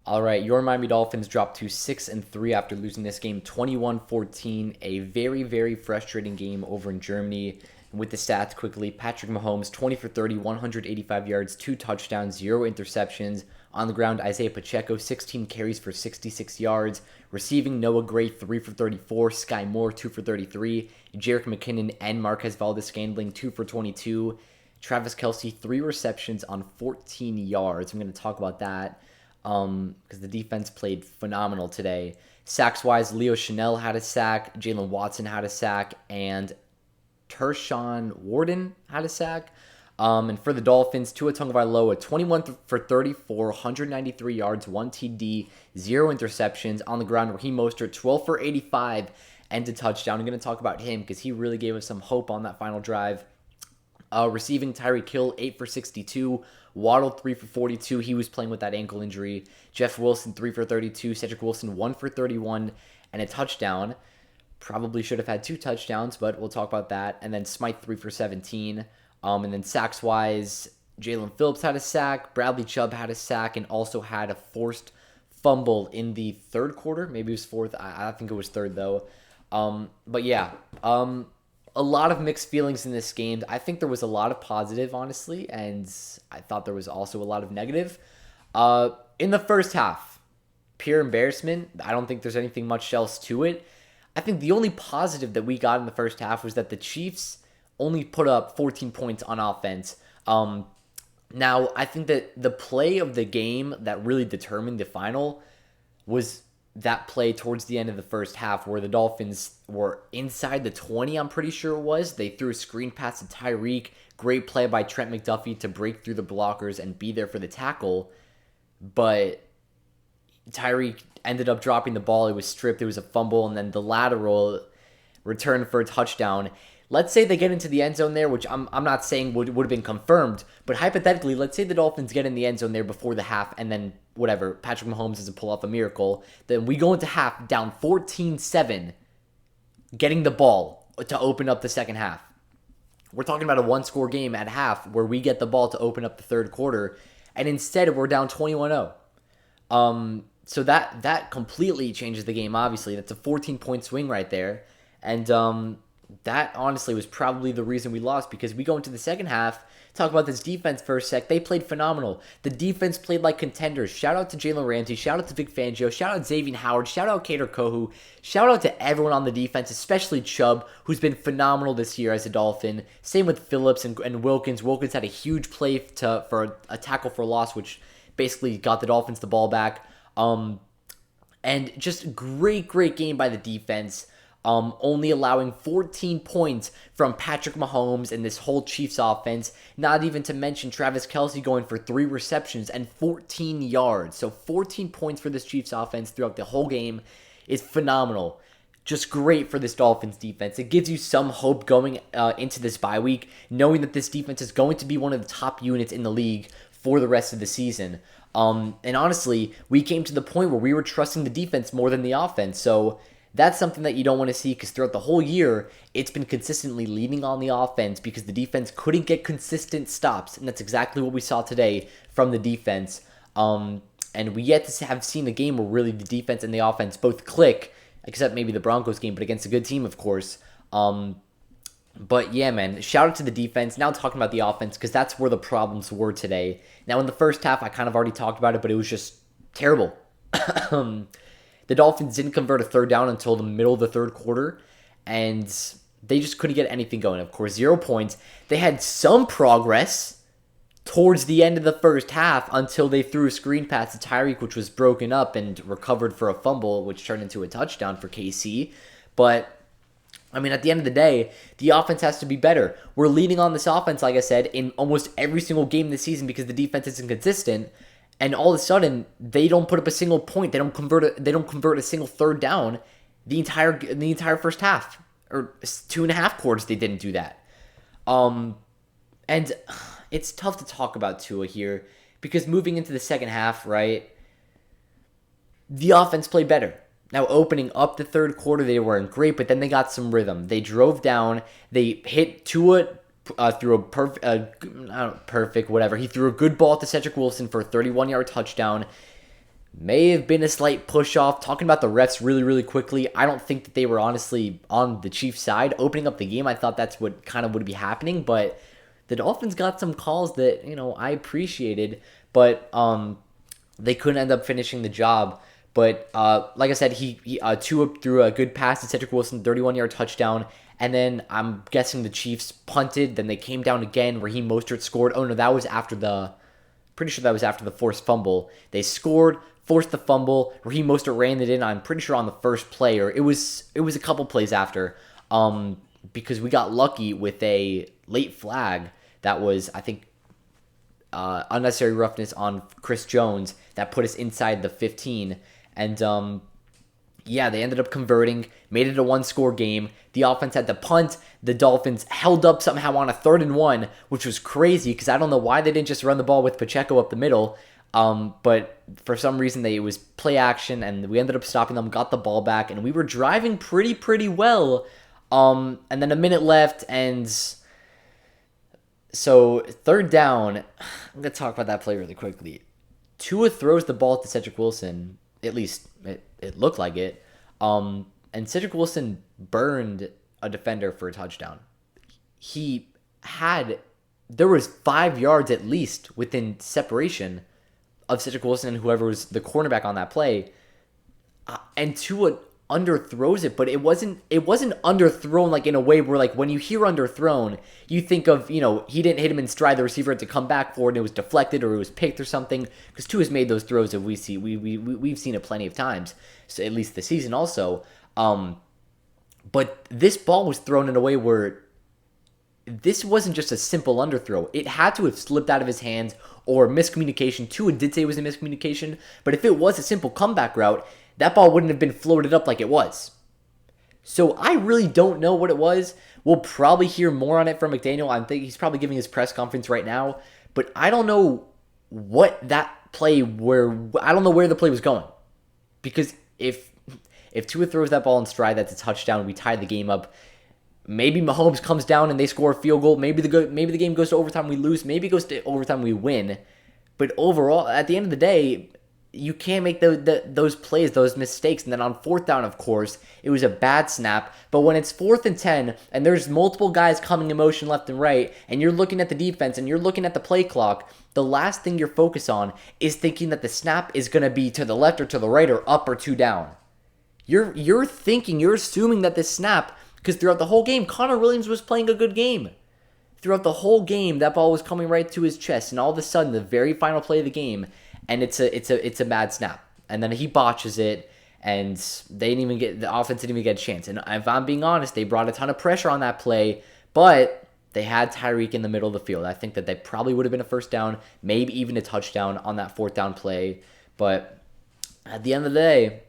All right, your Miami Dolphins dropped to 6-3 after losing this game 21-14. A very, very frustrating game over in Germany. With the stats quickly, Patrick Mahomes 20 for 30, 185 yards, 2 touchdowns, 0 interceptions. On the ground, Isaiah Pacheco 16 carries for 66 yards. Receiving, Noah Gray 3 for 34, Sky Moore 2 for 33, Jerick McKinnon and Marquez Valdes-Scantling 2 for 22. Travis Kelce 3 receptions on 14 yards. I'm going to talk about that because the defense played phenomenal today. Sacks-wise, Leo Chanel had a sack, Jalen Watson had a sack, and Tershawn Warden had a sack. And for the Dolphins, Tua Tagovailoa, 21 for 34, 193 yards, 1 TD, 0 interceptions. On the ground, Raheem Mostert, 12 for 85, and a touchdown. I'm going to talk about him because he really gave us some hope on that final drive. Receiving, Tyreek Hill 8 for 62, Waddle 3 for 42. He was playing with that ankle injury. Jeff Wilson 3 for 32, Cedric Wilson 1 for 31, and a touchdown. Probably should have had 2 touchdowns, but we'll talk about that. And then Smythe 3 for 17. And then sacks-wise, Jalen Phillips had a sack, Bradley Chubb had a sack, and also had a forced fumble in the third quarter. Maybe it was fourth. I think it was third, though. But yeah, a lot of mixed feelings in this game. I think there was a lot of positive, honestly, and I thought there was also a lot of negative. In the first half, pure embarrassment. I don't think there's anything much else to it. I think the only positive that we got in the first half was that the Chiefs only put up 14 points on offense. Now, I think that the play of the game that really determined the final was that play towards the end of the first half where the Dolphins were inside the 20, I'm pretty sure it was. They threw a screen pass to Tyreek. Great play by Trent McDuffie to break through the blockers and be there for the tackle. But Tyreek ended up dropping the ball. It was stripped. It was a fumble. And then the lateral return for a touchdown. Let's say they get into the end zone there, which I'm not saying would have been confirmed, but hypothetically, let's say the Dolphins get in the end zone there before the half, and then whatever, Patrick Mahomes doesn't pull off a miracle, then we go into half down 14-7, getting the ball to open up the second half. We're talking about a one-score game at half where we get the ball to open up the third quarter, and instead we're down 21-0. So that completely changes the game, obviously. That's a 14-point swing right there, and that honestly was probably the reason we lost because we go into the second half, talk about this defense for a sec. They played phenomenal. The defense played like contenders. Shout out to Jalen Ramsey. Shout out to Vic Fangio. Shout out Xavier Howard. Shout out Kader Kohu. Shout out to everyone on the defense, especially Chubb, who's been phenomenal this year as a Dolphin. Same with Phillips and Wilkins. Wilkins had a huge play for a tackle for loss, which basically got the Dolphins the ball back. And just great game by the defense. Only allowing 14 points from Patrick Mahomes and this whole Chiefs offense. Not even to mention Travis Kelce going for 3 receptions and 14 yards. So 14 points for this Chiefs offense throughout the whole game is phenomenal. Just great for this Dolphins defense. It gives you some hope going into this bye week, knowing that this defense is going to be one of the top units in the league for the rest of the season. And honestly, we came to the point where we were trusting the defense more than the offense. So that's something that you don't want to see because throughout the whole year, it's been consistently leaning on the offense because the defense couldn't get consistent stops. And that's exactly what we saw today from the defense. And we yet to have seen a game where really the defense and the offense both click, except maybe the Broncos game, but against a good team, of course. But yeah, man, shout out to the defense. Now talking about the offense because that's where the problems were today. Now in the first half, I kind of already talked about it, but it was just terrible. The Dolphins didn't convert a third down until the middle of the third quarter, and they just couldn't get anything going. Of course, 0 points. They had some progress towards the end of the first half until they threw a screen pass to Tyreek, which was broken up and recovered for a fumble, which turned into a touchdown for KC. But, I mean, at the end of the day, the offense has to be better. We're leaning on this offense, like I said, in almost every single game this season because the defense isn't consistent. And all of a sudden, they don't put up a single point. They don't convert a single third down the entire first half or 2.5 quarters. They didn't do that. And it's tough to talk about Tua here because moving into the second half, right? The offense played better. Now opening up the third quarter, they weren't great, but then they got some rhythm. They drove down. They hit Tua. Threw a perfect, whatever. He threw a good ball to Cedric Wilson for a 31-yard touchdown. may have been a slight push off. Talking about the refs really, really quickly, I don't think that they were honestly on the Chiefs' side. Opening up the game, I thought that's what kind of would be happening, but the Dolphins got some calls that, I appreciated, but they couldn't end up finishing the job. But like I said, Tua threw a good pass to Cedric Wilson, 31-yard touchdown. And then I'm guessing the Chiefs punted. Then they came down again. Raheem Mostert scored. Oh no, that was after pretty sure that was after the forced fumble. They scored, forced the fumble. Raheem Mostert ran it in. I'm pretty sure on the first play, or it was a couple plays after. Because we got lucky with a late flag that was, I think, unnecessary roughness on Chris Jones that put us inside the 15. And they ended up converting, made it a one-score game. The offense had to punt. The Dolphins held up somehow on a 3rd and 1, which was crazy because I don't know why they didn't just run the ball with Pacheco up the middle. But for some reason, it was play action, and we ended up stopping them, got the ball back, and we were driving pretty well. And then a minute left, and so 3rd down. I'm going to talk about that play really quickly. Tua throws the ball to Cedric Wilson. At least it looked like it. And Cedric Wilson burned a defender for a touchdown. There was 5 yards at least within separation of Cedric Wilson and whoever was the cornerback on that play. And Tua underthrows it, but it wasn't underthrown like in a way where, like, when you hear underthrown, you think of, he didn't hit him in stride, the receiver had to come back for it, and it was deflected or it was picked or something, because Tua's made those throws that we've seen it plenty of times, so at least this season also. But this ball was thrown in a way where this wasn't just a simple underthrow. It had to have slipped out of his hands or miscommunication. Tua did say it was a miscommunication, but if it was a simple comeback route, that ball wouldn't have been floated up like it was. So I really don't know what it was. We'll probably hear more on it from McDaniel. I think he's probably giving his press conference right now. But I don't know what that play I don't know where the play was going. Because if Tua throws that ball in stride, that's a touchdown. We tie the game up. Maybe Mahomes comes down and they score a field goal. Maybe the game goes to overtime, we lose. Maybe it goes to overtime, we win. But overall, at the end of the day, you can't make those plays, those mistakes. And then on 4th down, of course, it was a bad snap. But when it's 4th and 10, and there's multiple guys coming in motion left and right, and you're looking at the defense, and you're looking at the play clock, the last thing you're focused on is thinking that the snap is going to be to the left or to the right or up or 2 down. You're assuming that this snap, because throughout the whole game, Connor Williams was playing a good game. Throughout the whole game, that ball was coming right to his chest, and all of a sudden, the very final play of the game, and it's a bad snap, and then he botches it, and the offense didn't even get a chance. And if I'm being honest, they brought a ton of pressure on that play, but they had Tyreek in the middle of the field. I think that they probably would have been a 1st down, maybe even a touchdown on that 4th down play. But at the end of the day,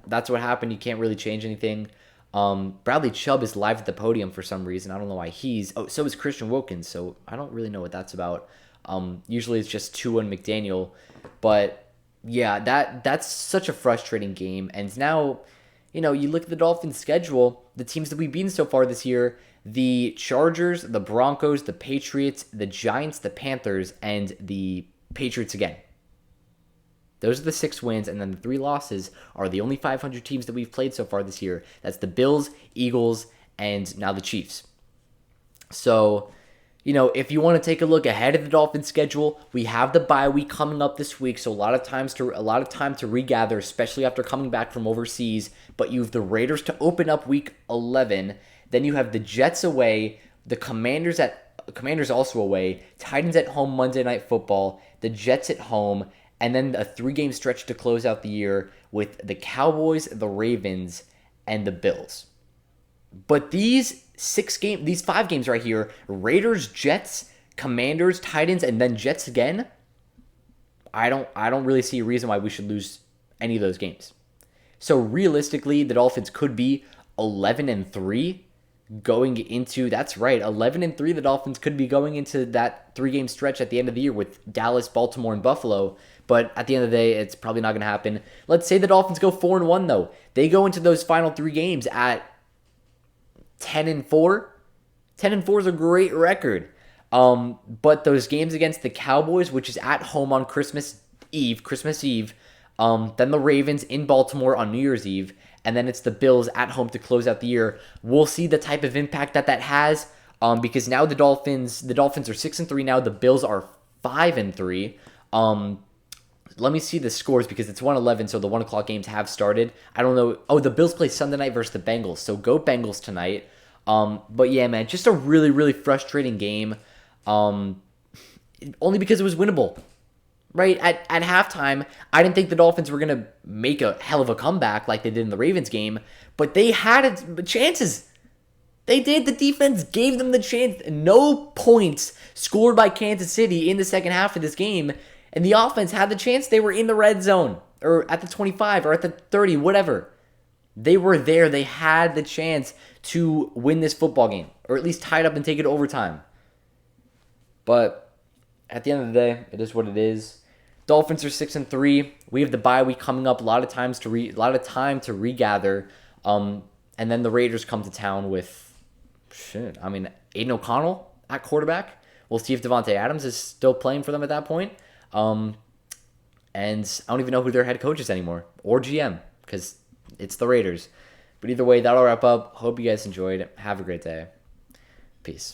that's what happened. You can't really change anything. Bradley Chubb is live at the podium for some reason. I don't know why so is Christian Wilkins, so I don't really know what that's about. Usually it's just Tua and McDaniel, but yeah, that's such a frustrating game. And now, you look at the Dolphins' schedule, the teams that we've beaten so far this year, the Chargers, the Broncos, the Patriots, the Giants, the Panthers, and the Patriots again. Those are the 6 wins, and then the 3 losses are the only 500 teams that we've played so far this year. That's the Bills, Eagles, and now the Chiefs. So, if you want to take a look ahead of the Dolphins' schedule, we have the bye week coming up this week, so a lot of time to regather, especially after coming back from overseas. But you have the Raiders to open up week 11. Then you have the Jets away, the Commanders also away, Titans at home Monday Night Football, the Jets at home, and then a 3-game stretch to close out the year with the Cowboys, the Ravens, and the Bills. But these 5 games right here, Raiders, Jets, Commanders, Titans, and then Jets again, I don't really see a reason why we should lose any of those games. So realistically, the Dolphins could be 11-3 going into, that's right, 11-3 the Dolphins could be going into that 3-game stretch at the end of the year with Dallas, Baltimore, and Buffalo. But at the end of the day, it's probably not going to happen. Let's say the Dolphins go 4-1 though. They go into those final 3 games at 10-4. 10-4 is a great record. But those games against the Cowboys, which is at home on Christmas Eve, Then the Ravens in Baltimore on New Year's Eve, and then it's the Bills at home to close out the year. We'll see the type of impact that has, because now the Dolphins are 6-3 now. The Bills are 5-3. Let me see the scores because it's 1:11, so the 1 o'clock games have started. I don't know. Oh, the Bills play Sunday night versus the Bengals, so go Bengals tonight. But yeah, man, just a really, really frustrating game. Only because it was winnable. Right? At halftime, I didn't think the Dolphins were going to make a hell of a comeback like they did in the Ravens game, but they had chances. They did. The defense gave them the chance. No points scored by Kansas City in the second half of this game, and the offense had the chance. They were in the red zone, or at the 25, or at the 30, whatever. They were there. They had the chance to win this football game, or at least tie it up and take it to overtime. But at the end of the day, it is what it is. Dolphins are 6-3. We have the bye week coming up. A lot of time to regather. And then the Raiders come to town with Aiden O'Connell at quarterback. We'll see if Devontae Adams is still playing for them at that point. And I don't even know who their head coach is anymore or GM because it's the Raiders. But either way, that'll wrap up. Hope you guys enjoyed. Have a great day. Peace.